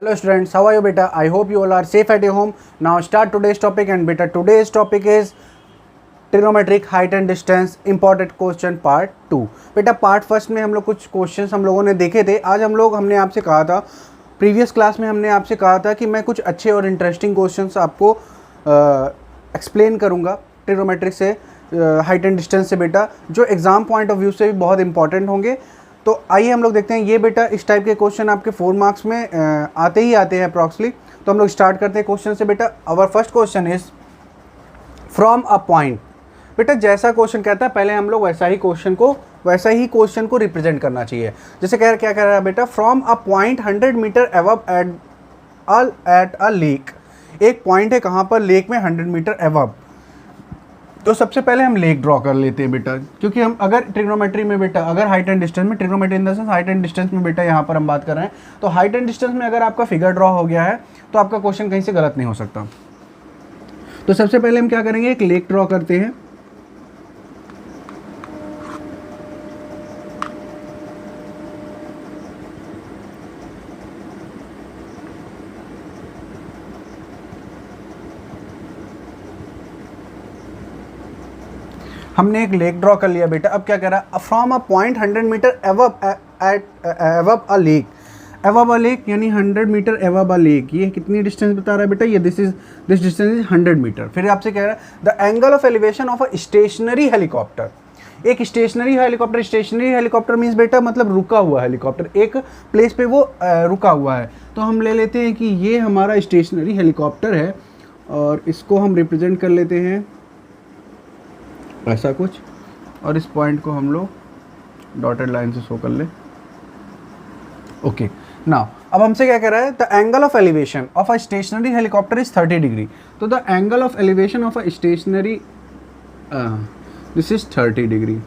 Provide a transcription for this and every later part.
Hello students, how are you beta? I hope you all are safe at your home. Now start today's topic and beta today's topic is trigonometric height and distance important question part 2. बेटा part first में हम लोग कुछ questions हम लोगों ने देखे थे. आज हमने आपसे कहा था प्रीवियस क्लास में हमने आपसे कहा था कि मैं कुछ अच्छे और इंटरेस्टिंग क्वेश्चंस आपको एक्सप्लेन करूँगा ट्रिग्नोमेट्रिक से हाइट एंड डिस्टेंस से बेटा, जो एग्ज़ाम पॉइंट ऑफ व्यू से भी बहुत इंपॉर्टेंट होंगे. तो आइए हम लोग देखते हैं. ये बेटा इस टाइप के क्वेश्चन आपके 4 मार्क्स में आते ही आते हैं अप्रॉक्सली. तो हम लोग स्टार्ट करते हैं क्वेश्चन से बेटा. Our first question is from a point. बेटा जैसा क्वेश्चन कहता है पहले हम लोग वैसा ही क्वेश्चन को रिप्रेजेंट करना चाहिए. जैसे क्या कह रहा है बेटा, from a point 100 metre above at a lake. एक पॉइंट है कहाँ पर, लेक में 100 मीटर अबव. तो सबसे पहले हम लेक ड्रॉ कर लेते हैं बेटा, क्योंकि हम अगर ट्रिग्नोमेट्री में बेटा, अगर हाइट एंड डिस्टेंस में, trigonometry in the sense height and distance में बेटा यहाँ पर हम बात कर रहे हैं, तो हाइट एंड डिस्टेंस में अगर आपका फिगर ड्रॉ हो गया है तो आपका क्वेश्चन कहीं से गलत नहीं हो सकता. तो सबसे पहले हम क्या करेंगे, एक लेक ड्रॉ करते हैं. हमने एक लेक ड्रॉ कर लिया बेटा. अब क्या कह रहा है, from a point 100 metre above a lake. Above a lake यानी 100 मीटर अबव अ लेक. ये कितनी डिस्टेंस बता रहा है बेटा, ये दिस डिस्टेंस इज 100 मीटर. फिर आपसे कह रहा है the angle of elevation of a stationary helicopter. एक स्टेशनरी हेलीकॉप्टर मीन्स बेटा मतलब रुका हुआ हेलीकॉप्टर, एक प्लेस पे वो रुका हुआ है. तो हम ले लेते हैं कि ये हमारा स्टेशनरी हेलीकॉप्टर है और इसको हम रिप्रेजेंट कर लेते हैं ऐसा कुछ, और इस पॉइंट को हम लोग डॉटेड लाइन से शो कर ले. ओके, नाउ अब हमसे क्या कह रहा है, the angle of elevation of a stationary helicopter is 30 degree. तो the angle of elevation of a stationary this is 30 degree.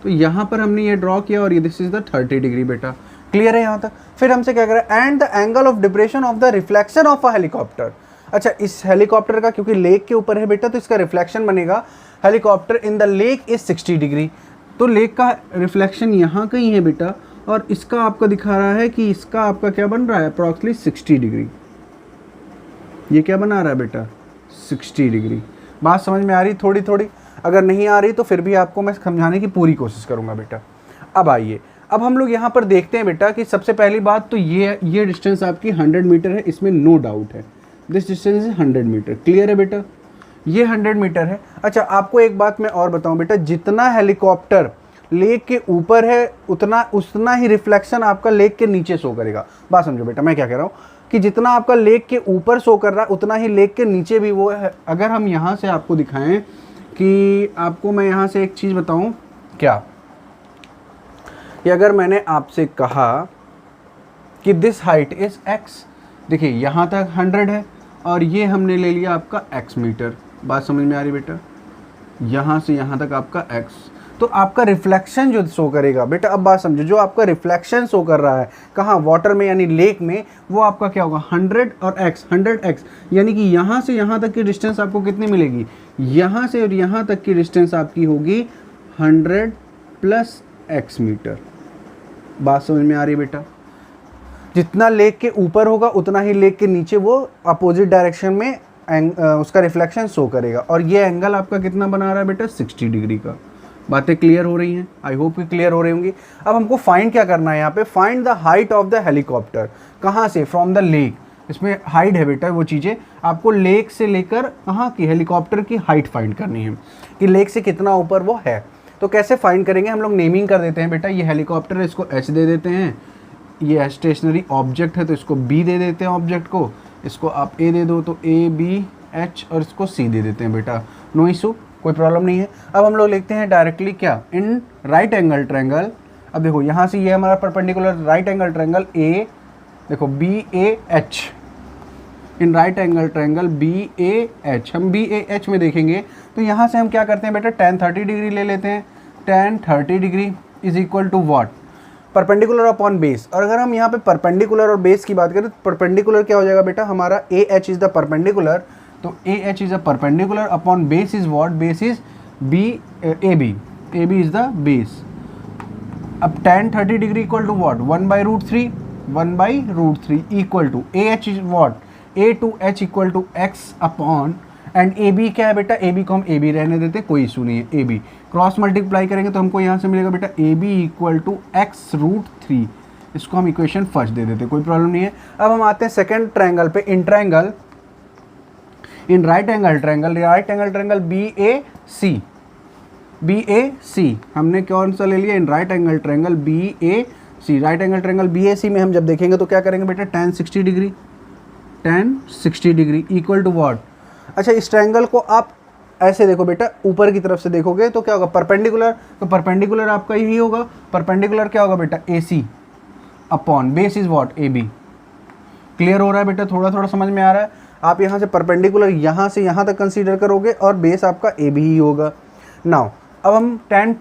तो यहाँ पर हमने ये ड्रॉ किया और ये दिस इज द 30 डिग्री बेटा. क्लियर है यहाँ तक. फिर हमसे क्या कह रहा है, and the angle of depression of the reflection of a helicopter. अच्छा, इस हेलीकॉप्टर का क्योंकि लेक के ऊपर है बेटा, तो इसका रिफ्लेक्शन बनेगा helicopter in the lake is 60 degree. तो लेक का रिफ्लेक्शन यहाँ कहीं है बेटा, और इसका आपका दिखा रहा है कि इसका आपका क्या बन रहा है, अप्रॉक्सली 60 डिग्री. ये क्या बना रहा है बेटा, 60 डिग्री. बात समझ में आ रही थोड़ी थोड़ी? अगर नहीं आ रही तो फिर भी आपको मैं समझाने की पूरी कोशिश करूँगा बेटा. अब आइए, अब हम लोग यहाँ पर देखते हैं बेटा कि सबसे पहली बात तो ये डिस्टेंस आपकी 100 मीटर है, इसमें नो डाउट है. This distance is 100 metre. Clear है बेटा, ये 100 मीटर है. अच्छा, आपको एक बात मैं और बताऊं बेटा, जितना हेलीकॉप्टर लेक के ऊपर है उतना ही रिफ्लेक्शन आपका लेक के नीचे शो करेगा. बात समझो बेटा, मैं क्या कह रहा हूँ कि जितना आपका लेक के ऊपर शो कर रहा है उतना ही लेक के नीचे भी वो है. अगर हम यहाँ से आपको दिखाएं कि आपको मैं यहाँ से एक चीज़ बताऊँ क्या, कि अगर मैंने आपसे कहा कि दिस हाइट इज़ x, देखिए यहाँ तक 100 है और ये हमने ले लिया आपका x मीटर. बात समझ में आ रही बेटा, यहाँ से यहाँ तक आपका x. तो आपका रिफ्लेक्शन जो शो करेगा बेटा, अब बात समझो, जो आपका रिफ्लेक्शन शो कर रहा है कहाँ, वाटर में यानी लेक में, वो आपका क्या होगा 100 और x, 100x. यानी कि यहाँ से यहाँ तक की डिस्टेंस आपको कितनी मिलेगी, यहाँ से और यहाँ तक की डिस्टेंस आपकी होगी 100 प्लस x मीटर. बात समझ में आ रही बेटा, जितना लेक के ऊपर होगा उतना ही लेक के नीचे वो अपोजिट डायरेक्शन में उसका रिफ्लेक्शन शो करेगा. और ये एंगल आपका कितना बना रहा है बेटा, 60 डिग्री का. बातें क्लियर हो रही हैं? आई होप कि क्लियर हो रही होंगी. अब हमको फाइंड क्या करना है यहाँ पे, find the height of the helicopter. कहाँ से, फ्रॉम द लेक. इसमें हाइट है बेटा, वो चीज़ें आपको लेक से लेकर कहाँ की हेलीकॉप्टर की हाइट फाइंड करनी है कि लेक से कितना ऊपर वो है. तो कैसे फाइंड करेंगे, हम लोग नेमिंग कर देते हैं बेटा. ये हेलीकॉप्टर है, इसको H दे देते हैं. ये स्टेशनरी ऑब्जेक्ट है तो इसको B दे देते हैं ऑब्जेक्ट को. इसको आप A दे दो तो A B H, और इसको C दे देते हैं बेटा. नो इशू, कोई प्रॉब्लम नहीं है. अब हम लोग लिखते हैं डायरेक्टली क्या, इन राइट एंगल ट्रायंगल. अब देखो यहाँ से ये हमारा perpendicular right angle triangle A, देखो BAH, इन राइट एंगल ट्रायंगल BAH. हम BAH में देखेंगे तो यहाँ से हम क्या करते हैं बेटा, tan 30 डिग्री ले लेते हैं. tan 30 degree is equal to what, perpendicular upon base. और अगर हम यहाँ पे परपेंडिकुलर और बेस की बात करें तो परपेंडिकुलर क्या हो जाएगा बेटा, हमारा AH इज द परपेंडिकुलर. तो AH is a perpendicular upon base is what, base is AB is the base. अब tan 30 degree equal to what, 1/√3. 1/√3 equal to A H is what, A to H equal to x upon, and A B क्या है बेटा, A B को हम A B रहने देते हैं, कोई इशू नहीं है, ए बी क्रॉस मल्टीप्लाई करेंगे तो हमको यहाँ से मिलेगा बेटा A B equal to x√3, इसको हम इक्वेशन फर्स्ट दे देते हैं, कोई प्रॉब्लम नहीं है। अब हम आते हैं सेकेंड ट्रायंगल पे, in triangle, in right angle triangle BAC हमने कौन सा ले लिया, इन right angle triangle BAC, right angle triangle BAC में हम जब देखेंगे तो क्या करेंगे बेटा, tan 60 degree equal to what. अच्छा, इस ट्रायंगल को आप ऐसे देखो बेटा, ऊपर की तरफ से देखोगे तो क्या होगा, परपेंडिकुलर, तो परपेंडिकुलर आपका यही होगा, परपेंडिकुलर क्या होगा बेटा, AC upon base is what, AB। Clear हो रहा है बेटा, थोड़ा थोड़ा समझ में आ रहा है। आप यहाँ से परपेंडिकुलर यहाँ से यहाँ तक कंसीडर करोगे और बेस आपका AB ही होगा। नाउ अब हम tan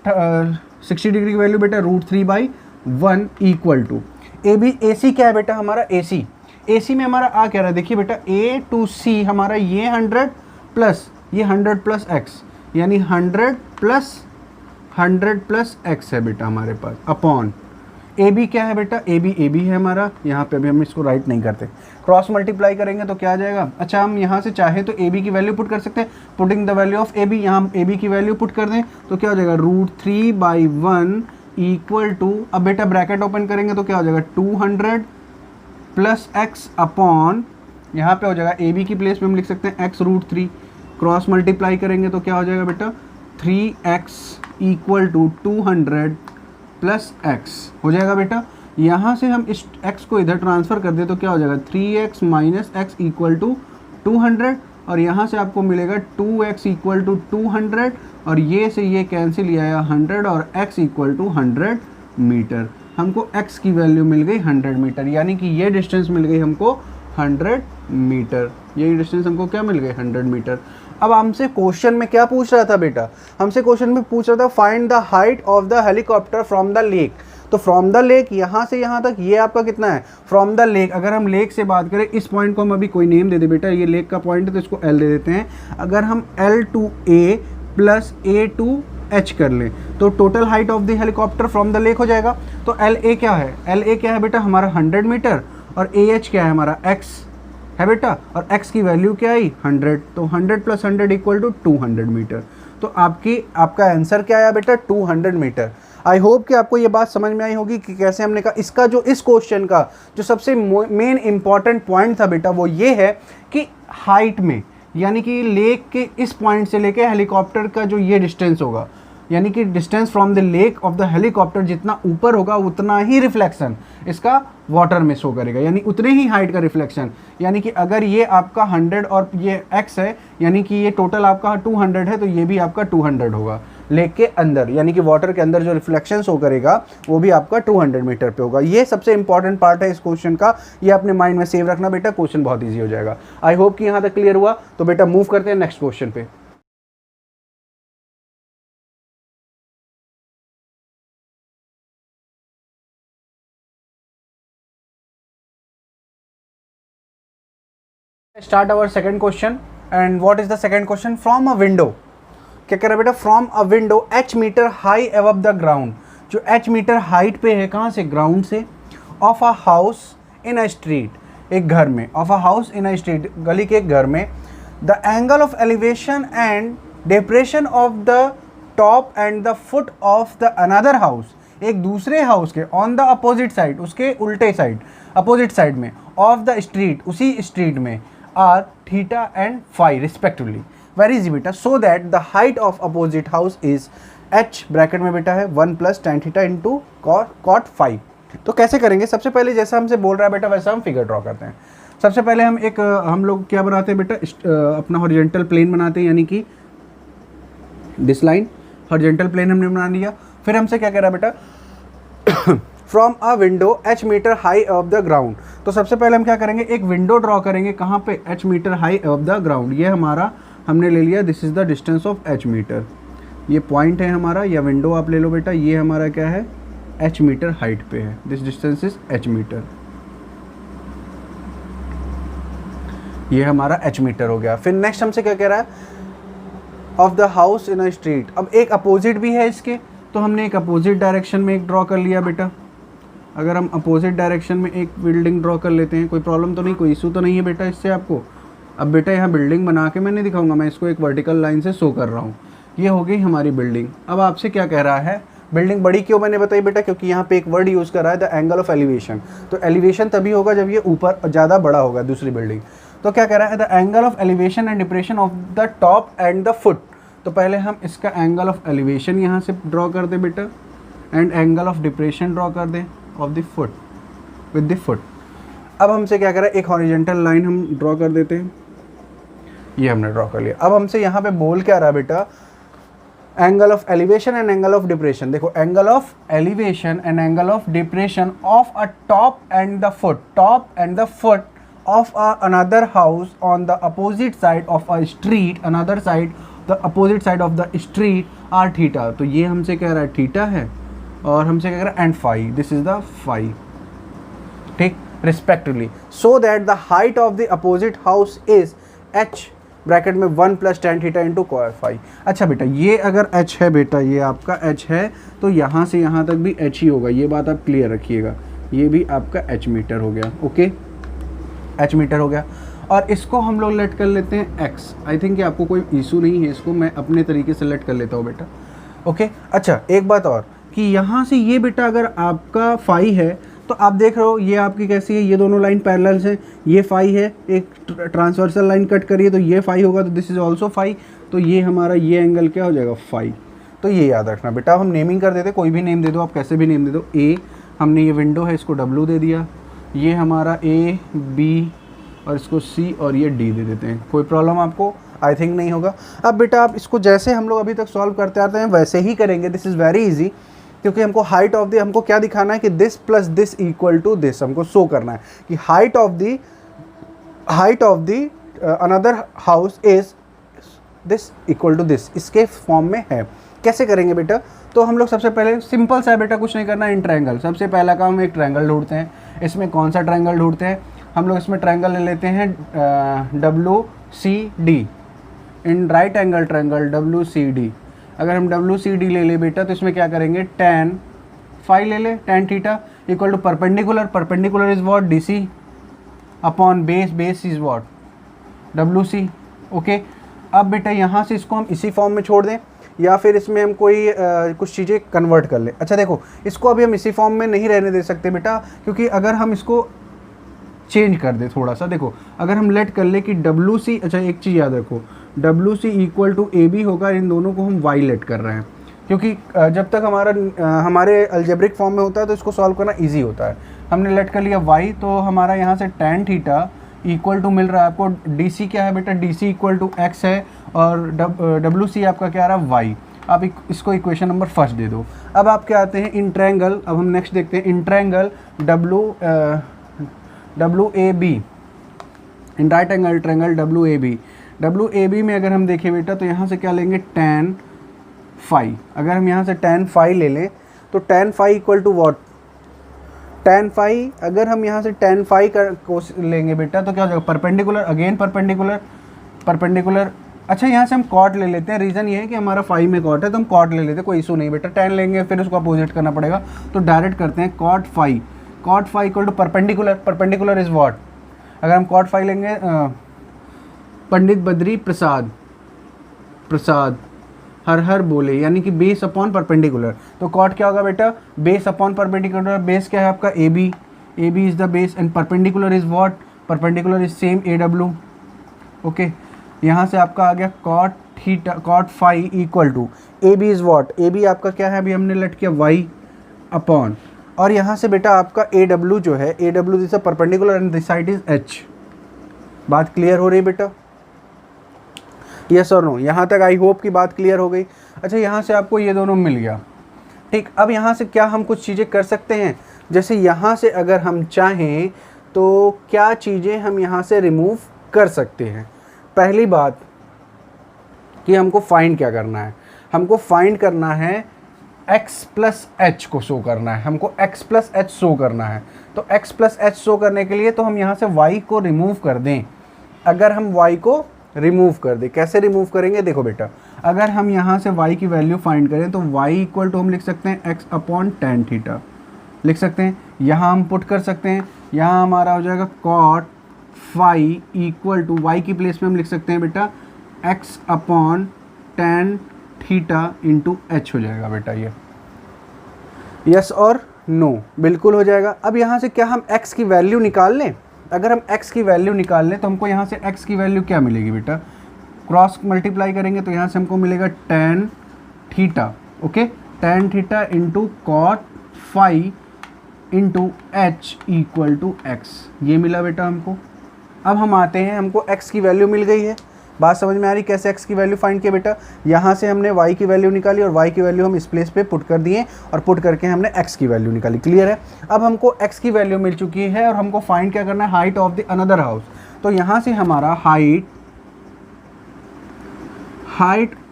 60 डिग्री की वैल्यू बेटा √3/1 इक्वल टू AB, AC क्या है बेटा हमारा, AC में हमारा आ क्या रहा है, देखिए बेटा A to C हमारा ये 100 प्लस x, यानी 100 प्लस x है बेटा हमारे पास, अपॉन AB क्या है बेटा, AB है हमारा, यहाँ पे अभी हम इसको राइट नहीं करते, क्रॉस मल्टीप्लाई करेंगे तो क्या आ जाएगा। अच्छा, हम यहाँ से चाहे तो AB की वैल्यू पुट कर सकते हैं, putting the value of AB, यहाँ हम AB की वैल्यू पुट कर दें तो क्या हो जाएगा, √3/1 इक्वल टू, अब बेटा ब्रैकेट ओपन करेंगे तो क्या हो जाएगा, 200 प्लस x अपॉन, यहाँ पे हो जाएगा AB की प्लेस में हम लिख सकते हैं x√3, क्रॉस मल्टीप्लाई करेंगे तो क्या हो जाएगा बेटा 3x equal to 200 plus x हो जाएगा बेटा। यहाँ से हम इस x को इधर ट्रांसफ़र कर दे तो क्या हो जाएगा, 3x minus x equal to 200, और यहाँ से आपको मिलेगा 2x इक्वल टू 200, और ये से ये कैंसिल किया है 100, और x इक्वल टू 100 मीटर। हमको x की वैल्यू मिल गई 100 मीटर, यानी कि ये डिस्टेंस मिल गई हमको 100 मीटर, ये डिस्टेंस हमको क्या मिल गई, 100 मीटर। अब हमसे क्वेश्चन में क्या पूछ रहा था बेटा, हमसे क्वेश्चन में पूछ रहा था find the height of the helicopter from the lake. तो फ्रॉम द लेक यहाँ से यहाँ तक ये आपका कितना है, फ्रॉम द लेक, अगर हम लेक से बात करें, इस पॉइंट को हम अभी कोई नेम दे दे बेटा, ये लेक का पॉइंट है तो इसको L दे देते हैं। अगर हम L to A plus A to H कर लें तो total height of the helicopter from the lake हो जाएगा। तो LA क्या है, LA क्या है बेटा हमारा 100 मीटर, और AH क्या है हमारा x है बेटा, और x की वैल्यू क्या आई 100, तो 100 प्लस 100 इक्वल टू 200 मीटर। तो आपका आंसर क्या आया बेटा, 200 मीटर। आई होप कि आपको ये बात समझ में आई होगी कि कैसे हमने कहा, इसका जो इस क्वेश्चन का जो सबसे मेन इंपॉर्टेंट पॉइंट था बेटा वो ये है कि हाइट में, यानी कि लेक के इस पॉइंट से लेके हेलीकॉप्टर का जो ये डिस्टेंस होगा, यानी कि distance from the lake of the helicopter जितना ऊपर होगा उतना ही रिफ्लेक्शन इसका वाटर में शो करेगा, यानी उतने ही हाइट का रिफ्लेक्शन। यानी कि अगर ये आपका 100 और ये x है, यानी कि ये टोटल आपका 200 है, तो ये भी आपका 200 होगा लेक के अंदर, यानी कि वाटर के अंदर जो रिफ्लेक्शन शो करेगा वो भी आपका 200 मीटर पे होगा। ये सबसे इंपॉर्टेंट पार्ट है इस क्वेश्चन का, ये अपने माइंड में सेव रखना बेटा, क्वेश्चन बहुत ईजी हो जाएगा। आई होप कि यहाँ तक क्लियर हुआ। तो बेटा मूव करते हैं नेक्स्ट क्वेश्चन पे। Start our second question, and what is the second question? From a window, क्या कह रहा है बेटा, from a window h metre high above the ground, जो h मीटर हाइट पे है, कहाँ से, ग्राउंड से, of a house in a street, एक घर में, of a house in a street, गली के एक घर में, the angle of elevation and depression of the top and the foot of the another house, एक दूसरे हाउस के ऑन द अपोजिट साइड, उसके उल्टे साइड, अपोजिट साइड में, ऑफ द स्ट्रीट, उसी स्ट्रीट में, are theta and phi respectively. Very easy बेटा, so that the height of opposite house is h, bracket में बेटा है 1 plus tan theta into cot phi. तो कैसे करेंगे, सबसे पहले जैसा हमसे बोल रहा है बेटा वैसा हम फिगर ड्रॉ करते हैं। सबसे पहले हम लोग क्या बनाते हैं बेटा, अपना हॉरिजॉन्टल प्लेन बनाते हैं, यानी कि दिस लाइन हॉरिजॉन्टल प्लेन हमने बना लिया। फिर हमसे क्या कह रहा है बेटा, from a window h metre high of the ground. तो सबसे पहले हम क्या करेंगे, एक विंडो ड्रॉ करेंगे, कहाँ पे, h metre high of the ground. ये हमारा हमने ले लिया, this is the distance of h metre, ये पॉइंट है हमारा, या विंडो आप ले लो बेटा, ये हमारा क्या है, h मीटर हाइट पे है, this distance is h metre, ये हमारा h मीटर हो गया। फिर नेक्स्ट हमसे क्या कह रहा है, of the house in a street. अब एक अपोजिट भी है इसके, तो हमने एक अपोजिट डायरेक्शन में एक ड्रॉ कर लिया बेटा, अगर हम अपोजिट डायरेक्शन में एक बिल्डिंग ड्रॉ कर लेते हैं, कोई प्रॉब्लम तो नहीं, कोई इशू तो नहीं है बेटा इससे आपको। अब बेटा यहाँ बिल्डिंग बना के मैं नहीं दिखाऊंगा, मैं इसको एक वर्टिकल लाइन से शो कर रहा हूँ। ये हो गई हमारी बिल्डिंग। अब आपसे क्या कह रहा है, बिल्डिंग बड़ी क्यों मैंने बताई बेटा, क्योंकि यहाँ पे एक वर्ड यूज़ कर रहा है द एंगल ऑफ एलिवेशन। तो एलिवेशन तभी होगा जब ये ऊपर ज़्यादा बड़ा होगा दूसरी बिल्डिंग। तो क्या कह रहा है, the angle of elevation and depression of the top and the foot. तो पहले हम इसका एंगल ऑफ एलिवेशन यहाँ से ड्रॉ कर दें बेटा, and angle of depression draw कर दें of the foot with the foot. अब हमसे क्या कह रहा है, एक हॉरिजॉन्टल लाइन हम ड्रॉ कर देते हैं, ये हमने ड्रॉ कर लिया। अब हमसे यहाँ पे बोल क्या रहा है बेटा, angle of elevation and angle of depression. देखो angle of elevation and angle of depression of a top and the foot, top and the foot of another house on the opposite side of a street, another side the opposite side of the street are theta. तो ये हमसे कह रहा है theta है, और हमसे कह रहा है and phi, this is the phi, ठीक, respectively, so that the height of the opposite house is h bracket में 1 + tan theta into cos phi. अच्छा बेटा ये अगर h है बेटा, ये आपका h है, तो यहाँ से यहाँ तक भी h ही होगा, ये बात आप क्लियर रखिएगा। ये भी आपका h मीटर हो गया, ओके, h मीटर हो गया। और इसको हम लोग लेट कर लेते हैं x। आई थिंक कि आपको कोई इशू नहीं है, इसको मैं अपने तरीके से लेट कर लेता हूँ बेटा, ओके। अच्छा एक बात और कि यहाँ से ये बेटा अगर आपका फाई है, तो आप देख रहे हो ये आपकी कैसी है, ये दोनों लाइन पैरेलल हैं, ये फाई है, एक ट्रांसवर्सल लाइन कट करिए तो ये फाई होगा, तो दिस इज ऑल्सो फाई। तो ये हमारा ये एंगल क्या हो जाएगा, फाई। तो ये याद रखना बेटा। हम नेमिंग कर देते, कोई भी नेम दे दो आप, कैसे भी नेम दे दो। ए हमने ये विंडो है, इसको W दे दिया, ये हमारा A B और इसको C और ये D दे देते हैं। कोई प्रॉब्लम आपको आई थिंक नहीं होगा। अब बेटा आप इसको जैसे हम लोग अभी तक सॉल्व करते आते हैं वैसे ही करेंगे, दिस इज़ वेरी इजी, क्योंकि हमको हाइट ऑफ द, हमको क्या दिखाना है कि this plus this equal to this, हमको शो करना है कि height of the another house is this equal to this, इसके फॉर्म में है। कैसे करेंगे बेटा, तो हम लोग सबसे पहले सिंपल सा है बेटा, कुछ नहीं करना, इन ट्रायंगल। सबसे पहला काम एक ट्रायंगल ढूंढते हैं। इसमें कौन सा ट्रायंगल ढूंढते हैं हम लोग, इसमें ट्रायंगल ले लेते हैं WCD, इन राइट एंगल ट्रायंगल WCD। अगर हम WCD ले ले बेटा, तो इसमें क्या करेंगे, tan फाई ले ले, tan theta equal to perpendicular, perpendicular is what, DC upon base, base is what WC, okay. अब बेटा यहाँ से इसको हम इसी फॉर्म में छोड़ दें, या फिर इसमें हम कोई कुछ चीज़ें कन्वर्ट कर लें। अच्छा देखो इसको अभी हम इसी फॉर्म में नहीं रहने दे सकते बेटा, क्योंकि अगर हम इसको चेंज कर दे थोड़ा सा, देखो अगर हम लेट कर ले कि WC, अच्छा एक चीज़ याद रखो, WC इक्वल टू AB होगा, इन दोनों को हम Y लेट कर रहे हैं, क्योंकि जब तक हमारे अलजेब्रिक फॉर्म में होता है तो इसको सॉल्व करना इजी होता है। हमने लेट कर लिया Y, तो हमारा यहाँ से tan थीटा इक्वल टू मिल रहा है आपको, DC क्या है बेटा, DC इक्वल टू X है, और WC आपका क्या आ रहा है, Y। आप इसको इक्वेशन नंबर फर्स्ट दे दो। अब आप क्या आते हैं इन ट्रायंगल, अब हम नेक्स्ट देखते हैं in triangle WAB, in right angle triangle WAB में अगर हम देखें बेटा, तो यहाँ से क्या लेंगे, tan फाई। अगर हम यहाँ से tan फाई ले लें, तो tan phi equal to what, tan phi, अगर हम यहाँ से tan फाई को लेंगे बेटा, तो क्या हो जाएगा, परपेंडिकुलर, अगेन परपेंडिकुलर। अच्छा यहाँ से हम कॉट ले लेते हैं, रीज़न ये है कि हमारा फाई में कॉट है, तो हम कॉट ले लेते हैं, कोई इशू नहीं बेटा। tan लेंगे फिर उसको अपोजिट करना पड़ेगा, तो डायरेक्ट करते हैं cot phi equal to perpendicular, perpendicular is what, अगर हम कॉट फाई लेंगे, पंडित बद्री प्रसाद हर हर बोले, यानी कि बेस अपॉन परपेंडिकुलर। तो कॉट क्या होगा बेटा, बेस अपॉन परपेंडिकुलर। बेस क्या है आपका, AB is the base, and perpendicular is what, perpendicular is same AW, okay. यहाँ से आपका आ गया cot phi equal to AB is what, AB आपका क्या है, अभी हमने लेट किया Y अपॉन, और यहाँ से बेटा आपका AW जो है, AW this is perpendicular and this side is H। बात क्लियर हो रही है बेटा, यस और नो, यहाँ तक आई होप की बात क्लियर हो गई। अच्छा यहाँ से आपको ये दोनों मिल गया, ठीक। अब यहाँ से क्या हम कुछ चीज़ें कर सकते हैं, जैसे यहाँ से अगर हम चाहें तो क्या चीज़ें हम यहाँ से रिमूव कर सकते हैं। पहली बात कि हमको फाइंड क्या करना है, हमको फाइंड करना है x प्लस एच को शो करना है, हमको x प्लस एच शो करना है। तो x प्लस एच शो करने के लिए तो हम यहाँ से y को रिमूव कर दें। अगर हम y को रिमूव कर दें, कैसे रिमूव करेंगे, देखो बेटा अगर हम यहाँ से y की वैल्यू फाइंड करें, तो y इक्वल टू हम लिख सकते हैं x अपॉन tan थीटा, लिख सकते हैं, यहाँ हम पुट कर सकते हैं, यहाँ हमारा हो जाएगा cot phi equal to y की प्लेस में हम लिख सकते हैं बेटा x upon tan theta into h हो जाएगा बेटा ये। यस और नो, बिल्कुल हो जाएगा। अब यहाँ से क्या हम x की वैल्यू निकाल लें? अगर हम x की वैल्यू निकाल लें तो हमको यहाँ से x की वैल्यू क्या मिलेगी बेटा? क्रॉस मल्टीप्लाई करेंगे तो यहाँ से हमको मिलेगा tan theta, okay, tan theta into cot phi into h equal to x, ये मिला बेटा हमको। अब हम आते हैं, हमको x की वैल्यू मिल गई है। बात समझ में आ रही कैसे x की वैल्यू फाइंड किया बेटा? यहाँ से हमने y की वैल्यू निकाली और y की वैल्यू हम इस प्लेस पे पुट कर दिए और पुट करके हमने x की वैल्यू निकाली। क्लियर है? अब हमको x की वैल्यू मिल चुकी है और हमको फाइंड क्या करना है? Height of the another house. तो यहाँ से हमारा height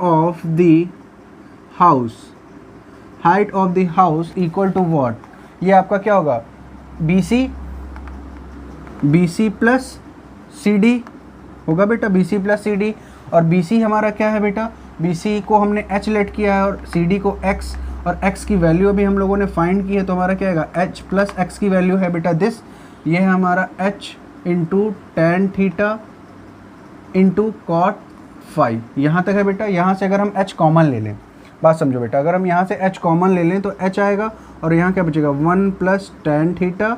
of the house equal to what? ये आपका क्या होगा? BC प्लस CD होगा बेटा, BC प्लस CD। और BC हमारा क्या है बेटा? BC को हमने H लेट किया है और CD को X, और X की वैल्यू अभी हम लोगों ने फाइंड की है, तो हमारा क्या आएगा? H प्लस X की वैल्यू है बेटा दिस, ये है हमारा H into tan theta into cot phi. यहाँ तक है बेटा। यहाँ से अगर हम H कॉमन ले लें, बात समझो बेटा, अगर हम यहाँ से H कॉमन ले लें तो H आएगा और यहाँ क्या बचेगा? 1 plus tan theta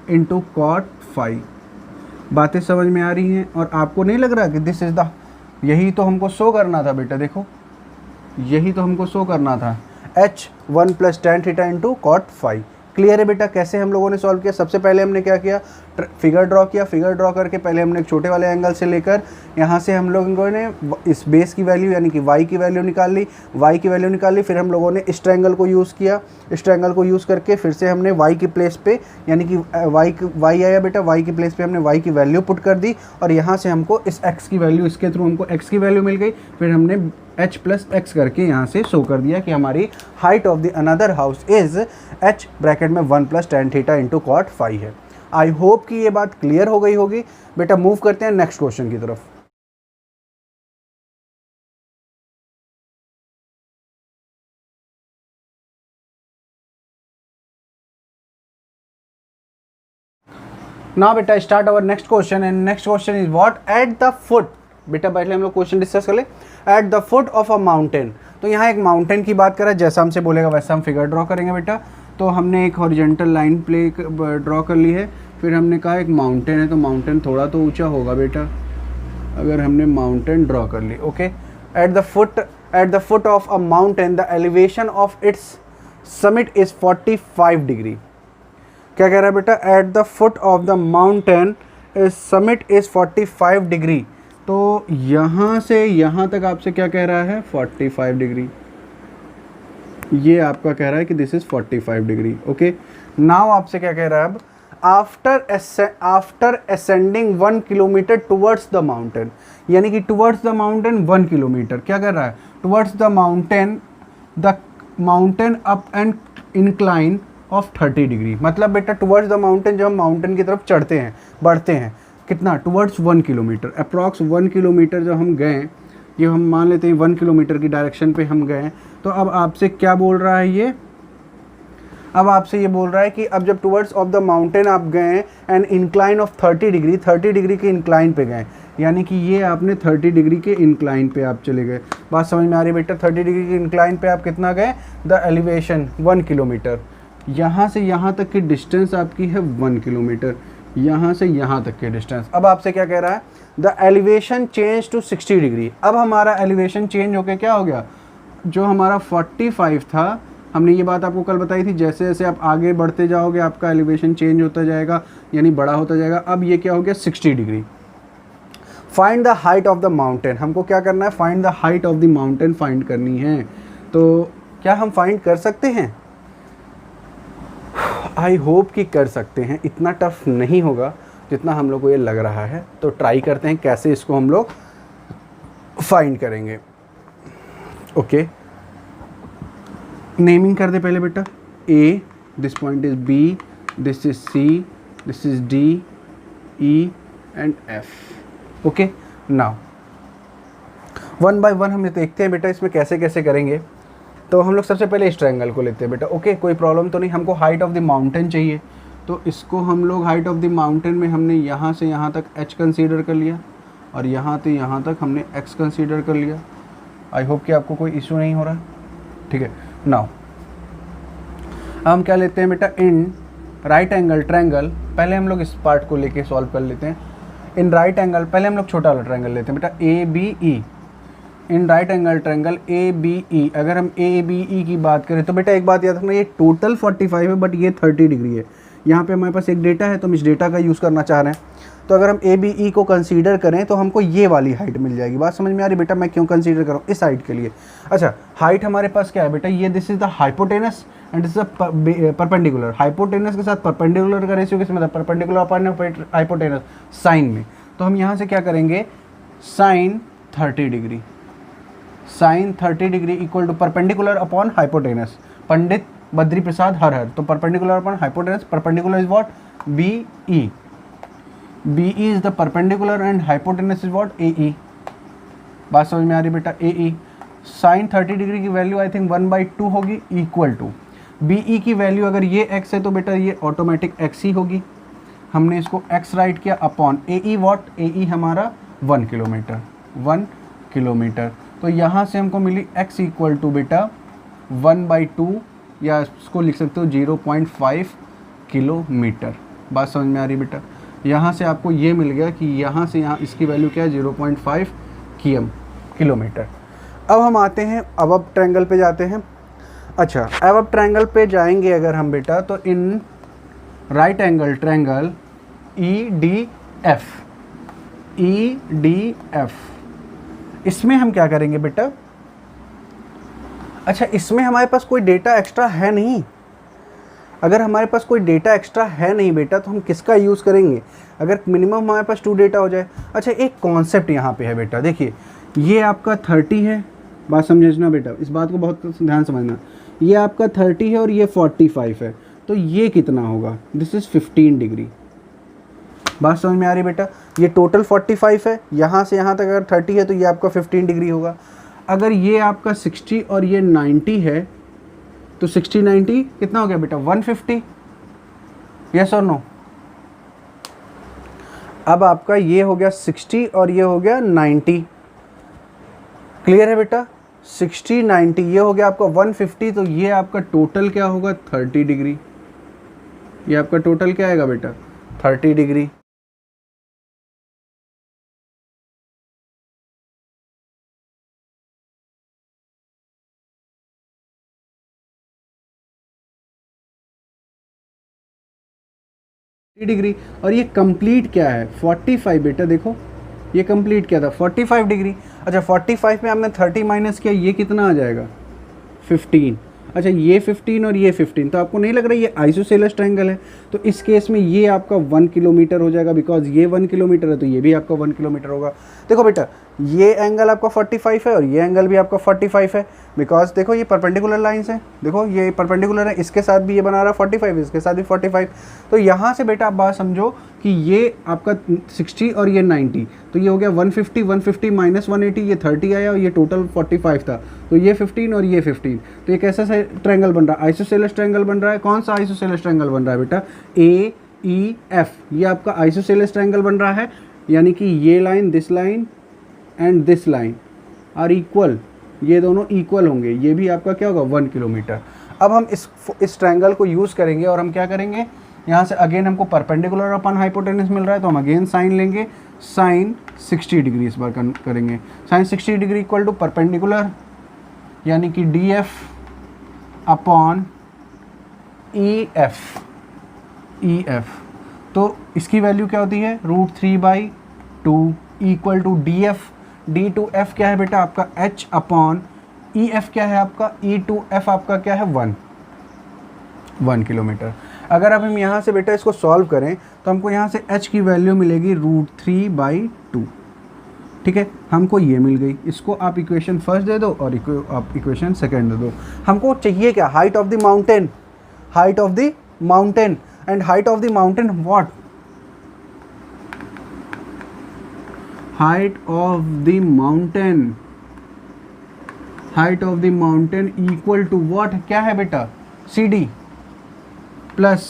into cot phi. बातें समझ में आ रही हैं? और आपको नहीं लग रहा कि दिस इज़ द, यही तो हमको शो करना था बेटा, देखो यही तो हमको शो करना था, H 1 plus tan theta into cot phi. Clear है बेटा कैसे हम लोगों ने सॉल्व किया? सबसे पहले हमने क्या किया? फिगर ड्रॉ किया। फिगर ड्रॉ करके पहले हमने एक छोटे वाले एंगल से लेकर यहाँ से हम लोगों ने इस बेस की वैल्यू यानी कि y की वैल्यू निकाल ली, फिर हम लोगों ने इस ट्रायंगल को यूज़ किया। इस ट्रायंगल को यूज़ करके फिर से हमने y की प्लेस पे यानी कि y आया बेटा, y की प्लेस पे हमने y की वैल्यू पुट कर दी और यहाँ से हमको इस x की वैल्यू, इसके थ्रू हमको x की वैल्यू मिल गई। फिर हमने h प्लस एक्स करके यहाँ से शो कर दिया कि हमारी height of the another house is h bracket में 1 plus tan theta into cot phi है। आई होप कि ये बात क्लियर हो गई होगी बेटा। मूव करते हैं नेक्स्ट क्वेश्चन की तरफ। नाउ बेटा start our next question and next question is what eight the foot. बेटा पहले हम लोग क्वेश्चन डिस्कस कर ले। Eight the foot of a mountain, तो यहाँ एक माउंटेन की बात करें, जैसा हमसे बोलेगा वैसा हम फिगर ड्रॉ करेंगे बेटा। तो हमने एक हॉरिजॉन्टल लाइन ड्रॉ कर ली है, फिर हमने कहा एक माउंटेन है तो माउंटेन थोड़ा तो ऊंचा होगा बेटा, अगर हमने माउंटेन ड्रॉ कर ली। Okay, at the foot of a mountain the elevation of its summit is 45 degree. क्या कह रहा है बेटा? At the foot of the mountain summit is 45 degree. तो यहाँ से यहाँ तक आपसे क्या कह रहा है? 45 डिग्री। ये आपका कह रहा है कि this is 45 degree. Okay, now आपसे क्या कह रहा है? अब after ascending 1 kilometre towards the mountain, यानी कि टुवर्ड्स द माउंटेन 1 किलोमीटर, क्या कर रहा है? Towards the mountain up and incline of 30 degree. मतलब बेटा टुवर्ड्स द माउंटेन, जब हम माउंटेन की तरफ चढ़ते हैं, बढ़ते हैं, कितना? टुवर्ड्स 1 किलोमीटर, अप्रॉक्स 1 किलोमीटर जब हम गए, ये हम मान लेते हैं 1 किलोमीटर की डायरेक्शन पे हम गए। तो अब आपसे क्या बोल रहा है ये? अब आपसे ये बोल रहा है कि अब जब टुवर्ड्स ऑफ द माउंटेन आप गए and incline of 30 degree, 30 degree के इंक्लाइन पे गए, यानी कि ये आपने 30 डिग्री के इंक्लाइन पे आप चले गए। बात समझ में आ रही है बेटा? 30 डिग्री के इंक्लाइन पे आप कितना गए? The elevation 1 kilometre. यहाँ से यहाँ तक की डिस्टेंस आपकी है 1 किलोमीटर, यहाँ से यहाँ तक की डिस्टेंस। अब आपसे क्या कह रहा है? The elevation change to 60 degree. अब हमारा एलिवेशन चेंज होकर क्या हो गया? जो हमारा 45 था, हमने ये बात आपको कल बताई थी, जैसे जैसे आप आगे बढ़ते जाओगे आपका एलिवेशन चेंज होता जाएगा, यानी बड़ा होता जाएगा। अब ये क्या हो गया? 60 degree. Find the height of the mountain. हमको क्या करना है? Find the height of the mountain find करनी है। तो क्या हम फाइंड कर सकते हैं? आई होप कि कर सकते हैं। इतना टफ नहीं होगा जितना हम लोग को ये लग रहा है। तो ट्राई करते हैं कैसे इसको हम लोग फाइंड करेंगे। ओके, नेमिंग कर दे पहले बेटा। A, this point is B, this is C, this is D, E and F. Okay, now 1 by 1 हम देखते हैं बेटा इसमें कैसे कैसे करेंगे। तो हम लोग सबसे पहले इस ट्रायंगल को लेते हैं बेटा, ओके कोई प्रॉब्लम तो नहीं। हमको हाइट ऑफ द माउंटेन चाहिए, तो इसको हम लोग हाइट ऑफ द माउंटेन में हमने यहाँ से यहाँ तक h कंसीडर कर लिया और यहाँ से यहाँ तक हमने x कंसीडर कर लिया। आई होप कि आपको कोई इशू नहीं हो रहा, ठीक है। नाउ हम क्या लेते हैं बेटा, इन राइट एंगल ट्रायंगल, पहले हम लोग इस पार्ट को लेके सॉल्व कर लेते हैं। इन राइट एंगल, पहले हम लोग छोटा वाला ट्रायंगल लेते हैं बेटा, A B E. In right angle triangle A B E, अगर हम ए बी ई की बात करें तो बेटा एक बात याद रखना, ये टोटल 45 है बट ये 30 डिग्री है। यहाँ पे हमारे पास एक डेटा है तो हम इस डेटा का यूज़ करना चाह रहे हैं। तो अगर हम ए बी ई को कंसीडर करें तो हमको ये वाली हाइट मिल जाएगी। बात समझ में आ रही बेटा, मैं क्यों कंसीडर करूँ इस हाइट के लिए। अच्छा, हाइट हमारे पास क्या है बेटा, ये this is the hypotenuse and this is perpendicular. Hypotenuse के साथ परपेंडिकुलर का रेशियो किसमें था, परपेंडिकुलर अपॉन हाइपोटेनस साइन में। तो हम यहाँ से क्या करेंगे, sine 30 degree, sine 30 degree equal to perpendicular upon hypotenuse. Pandit Badri Prasad हर, तो perpendicular upon hypotenuse, perpendicular is what, B E. B E is the perpendicular and hypotenuse is what, A E. बात समझ में आ रही बेटा, ए ई। साइन 30 डिग्री की value I think 1/2 होगी इक्वल टू बी ई की वैल्यू, अगर ये x है तो बेटा ये ऑटोमेटिक x ही होगी। हमने इसको x राइट किया upon A E what, A ई हमारा 1 किलोमीटर, 1 किलोमीटर। तो यहाँ से हमको मिली x इक्वल टू बेटा 1/2, या इसको लिख सकते हो 0.5 किलोमीटर। बात समझ में आ रही बेटा, यहाँ से आपको ये मिल गया कि यहाँ से यहाँ इसकी वैल्यू क्या है, 0.5 किलोमीटर। अब हम आते हैं अब ट्रायंगल पे जाते हैं। अच्छा, अब ट्रायंगल पे जाएंगे अगर हम बेटा, तो इन right angle triangle E D F, E D F, इसमें हम क्या करेंगे बेटा, अच्छा इसमें हमारे पास कोई डेटा एक्स्ट्रा है नहीं। अगर हमारे पास कोई डेटा एक्स्ट्रा है नहीं बेटा तो हम किसका यूज़ करेंगे, अगर मिनिमम हमारे पास 2 डेटा हो जाए। अच्छा, एक कॉन्सेप्ट यहाँ पे है बेटा, देखिए ये आपका 30 है, बात समझना बेटा, इस बात को बहुत ध्यान समझना। ये आपका 30 है और ये 45 है, तो ये कितना होगा, दिस इज़ 15 डिग्री। बात समझ में आ रही बेटा, ये टोटल 45 है, यहाँ से यहाँ तक अगर 30 है तो ये आपका 15 डिग्री होगा। अगर ये आपका 60 और ये 90 है तो 60 90 कितना हो गया बेटा, 150। यस और नो। अब आपका ये हो गया 60 और ये हो गया 90। क्लियर है बेटा, 60 90 ये हो गया आपका 150, तो ये आपका टोटल क्या होगा, 30 डिग्री। ये आपका टोटल क्या आएगा बेटा, 30 डिग्री। डिग्री और ये कंप्लीट क्या है, 45 बेटा, देखो ये कंप्लीट क्या था, 45 डिग्री। अच्छा, 45 में आपने 30 माइनस किया, ये कितना आ जाएगा, 15। अच्छा, ये 15 और ये 15, तो आपको नहीं लग रहा ये आइसोसेलेस ट्रायंगल है, तो इस केस में ये आपका 1 किलोमीटर हो जाएगा, बिकॉज ये 1 किलोमीटर है तो ये भी आपका 1 किलोमीटर होगा। देखो बेटा, ये एंगल आपका 45 है और ये एंगल भी आपका 45 है, बिकॉज देखो ये परपेंडिकुलर लाइंस हैं, देखो ये परपेंडिकुलर है, इसके साथ भी ये बना रहा है 45, इसके साथ भी 45। तो यहाँ से बेटा आप बात समझो कि ये आपका 60 और ये 90, तो ये हो गया 150, 150 माइनस 180, ये 30 आया और ये टोटल 45 था, तो ये 15 और ये 15। तो ये कैसा ट्रायंगल बन रहा है, आइसोसेलेस ट्रायंगल बन रहा है। कौन सा आइसोसेलेस ट्रायंगल बन रहा है बेटा, ए ई एफ, ये आपका आइसोसेलेस ट्रायंगल बन रहा है, यानी कि ये line, this line and this line are equal, ये दोनों इक्वल होंगे, ये भी आपका क्या होगा, 1 किलोमीटर। अब हम इस ट्रायंगल को यूज़ करेंगे और हम क्या करेंगे, यहाँ से अगेन हमको परपेंडिकुलर अपन हाइपोटेनस मिल रहा है, तो हम अगेन साइन लेंगे, साइन 60 डिग्री इस बार करेंगे। Sine 60 degree equal to perpendicular, यानी कि D F upon E F, E F. तो इसकी वैल्यू क्या होती है, √3/2 equal to D F. D to F क्या है बेटा आपका, h अपॉन ई एफ क्या है आपका, ई टू एफ आपका क्या है, 1 किलोमीटर। अगर अब हम यहाँ से बेटा इसको सॉल्व करें तो हमको यहाँ से h की वैल्यू मिलेगी √3/2। ठीक है, हमको ये मिल गई, इसको आप इक्वेशन फर्स्ट दे दो और आप इक्वेशन सेकेंड दे दो। हमको चाहिए क्या, height of the mountain, height of the mountain, and height of the mountain what, height of the mountain height of the mountain equal to what, क्या है बेटा, C D plus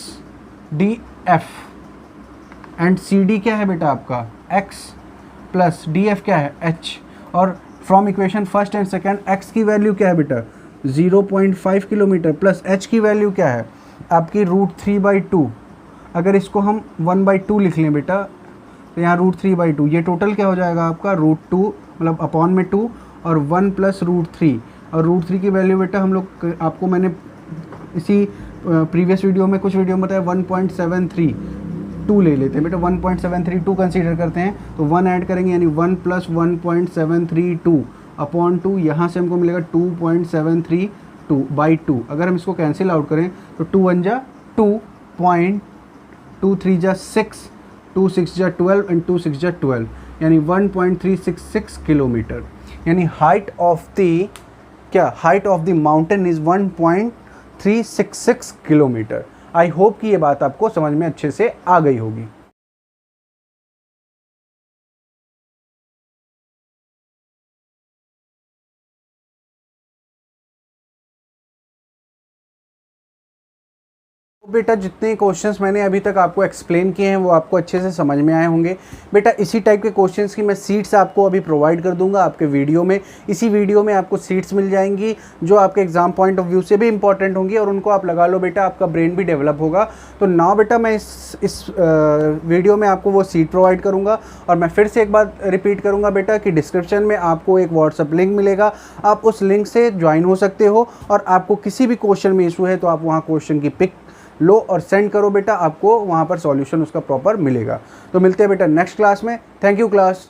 D F, and C D क्या है बेटा आपका x plus D F क्या है H, और from equation first and second x की वैल्यू क्या है बेटा 0.5 किलोमीटर प्लस एच की वैल्यू क्या है आपकी √3/2। अगर इसको हम 1/2 लिख लें बेटा, तो यहाँ √3/2, ये टोटल क्या हो जाएगा आपका √2 मतलब अपॉन में 2 और 1 प्लस √3, और √3 की वैल्यू बेटा हम लोग आपको मैंने इसी प्रीवियस वीडियो में कुछ वीडियो में बताया 1.732 ले लेते हैं बेटा, 1.732 कंसीडर करते हैं, तो 1 ऐड करेंगे यानी 1 प्लस 1.732 अपॉन 2, यहाँ से हमको मिलेगा 2.732/2। अगर हम इसको कैंसिल आउट करें तो 2 1 जा 2 पॉइंट, 2 3 जा 6, 2 6 जा 12 एंड 2 6 जा 12, यानी 1.366 किलोमीटर, यानी हाइट ऑफ द क्या, height of the mountain is 1.366 kilometre. I hope कि ये बात आपको समझ में अच्छे से आ गई होगी। बेटा जितने क्वेश्चंस मैंने अभी तक आपको एक्सप्लेन किए हैं वो आपको अच्छे से समझ में आए होंगे। बेटा इसी टाइप के क्वेश्चंस की मैं सीट्स आपको अभी प्रोवाइड कर दूंगा आपके वीडियो में। इसी वीडियो में आपको सीट्स मिल जाएंगी जो आपके एग्जाम पॉइंट ऑफ व्यू से भी इंपॉर्टेंट होंगी, और उनको आप लगा लो बेटा, आपका ब्रेन भी डेवलप होगा। तो नाउ बेटा मैं इस वीडियो में आपको वो सीट प्रोवाइड करूँगा, और मैं फिर से एक बार रिपीट करूँगा बेटा कि डिस्क्रिप्शन में आपको एक व्हाट्सअप लिंक मिलेगा, आप उस लिंक से ज्वाइन हो सकते हो, और आपको किसी भी क्वेश्चन में इशू है तो आप वहाँ क्वेश्चन की पिक लो और सेंड करो बेटा, आपको वहाँ पर सॉल्यूशन उसका प्रॉपर मिलेगा। तो मिलते हैं बेटा नेक्स्ट क्लास में। Thank you class.